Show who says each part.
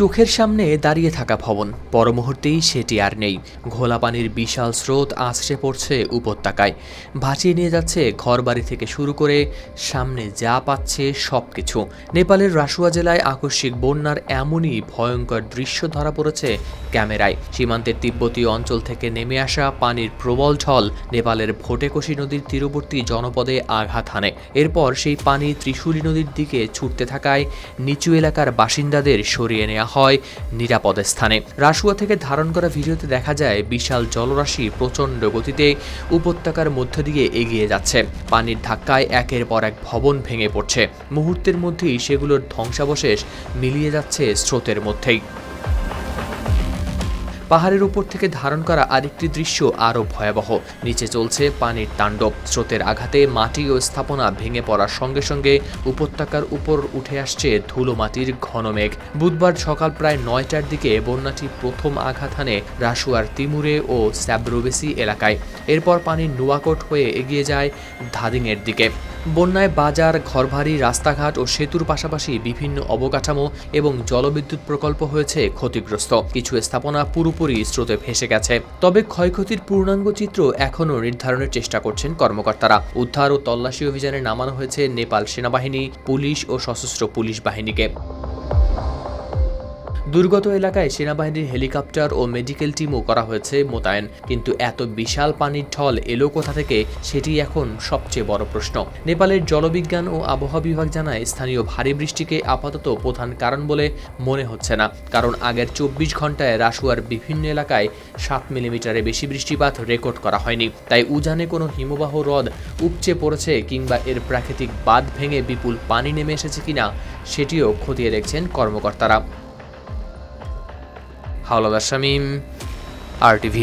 Speaker 1: চোখের সামনে দাঁড়িয়ে থাকা ভবন পর মুহূর্তেই সেটি আর নেই। ঘোলা পানির বিশাল স্রোত আছড়ে পড়ছে উপত্যকায়, ভাসিয়ে নিয়ে যাচ্ছে ঘরবাড়ি থেকে শুরু করে সামনে যা পাচ্ছে সবকিছু। নেপালের রাসুয়া জেলায় আকস্মিক বন্যার এমনই ভয়ঙ্কর দৃশ্য ধরা পড়েছে ক্যামেরায়। সীমান্তের তিব্বতী অঞ্চল থেকে নেমে আসা পানির প্রবল ঢল নেপালের ভোটেকোশি নদীর তীরবর্তী জনপদে আঘাত হানে। এরপর সেই পানি ত্রিশূলী নদীর দিকে ছুটতে থাকায় নিচু এলাকার বাসিন্দাদের সরিয়ে নেওয়া হয় নিরাপদ স্থানে। রাসুয়া থেকে ধারণ করা ভিডিওতে দেখা যায় বিশাল জলরাশি প্রচণ্ড গতিতে উপত্যকার মধ্য দিয়ে এগিয়ে যাচ্ছে। পানির ধাক্কায় একের পর এক ভবন ভেঙে পড়ছে, মুহূর্তের মধ্যেই সেগুলোর ধ্বংসাবশেষ মিলিয়ে যাচ্ছে স্রোতের মধ্যেই। পাহাড়ের উপর থেকে ধারণ করা আরেকটি দৃশ্য আরও ভয়াবহ। নিচে চলছে পানির তাণ্ডব। স্রোতের আঘাতে মাটি ও স্থাপনা ভেঙে পড়ার সঙ্গে সঙ্গে উপত্যকার উপর উঠে আসছে ধুলো মাটির ঘন মেঘ। বুধবার সকাল প্রায় ৯টার দিকে বন্যাটি প্রথম আঘাত হানে রাসুয়ার তিমুরে ও স্যাব্রোবেসি এলাকায়। এরপর পানি নোয়াকোট হয়ে এগিয়ে যায় ধাদিংয়ের দিকে। বন্যায় বাজার, ঘরবাড়ি, রাস্তাঘাট ও সেতুর পাশাপাশি বিভিন্ন অবকাঠামো এবং জলবিদ্যুৎ প্রকল্প হয়েছে ক্ষতিগ্রস্ত। কিছু স্থাপনা পুরোপুরি স্রোতে ভেসে গেছে। তবে ক্ষয়ক্ষতির পূর্ণাঙ্গ চিত্র এখনও নির্ধারণের চেষ্টা করছেন কর্মকর্তারা। উদ্ধার ও তল্লাশি অভিযানে নামানো হয়েছে নেপাল সেনাবাহিনী, পুলিশ ও সশস্ত্র পুলিশ বাহিনীকে। দুর্গত এলাকায় সেনাবাহিনীর হেলিকপ্টার ও মেডিকেল টিমও করা হয়েছে মোতায়েন। কিন্তু এত বিশাল পানির ঢল এলো কোথা থেকে, সেটি এখন সবচেয়ে বড় প্রশ্ন। নেপালের জলবিজ্ঞান ও আবহাওয়া বিভাগ জানায়, স্থানীয় ভারী বৃষ্টিকে আপাতত প্রধান কারণ বলে মনে হচ্ছে না, কারণ আগের ২৪ ঘন্টায় রাসুয়ার বিভিন্ন এলাকায় ৭ মিলিমিটারে বেশি বৃষ্টিপাত রেকর্ড করা হয়নি। তাই উজানে কোনো হিমবাহ হ্রদ উপচে পড়েছে কিংবা এর প্রাকৃতিক বাঁধ ভেঙে বিপুল পানি নেমে এসেছে কিনা সেটিও খতিয়ে দেখছেন কর্মকর্তারা। হাওলাদার শামীম, RTV।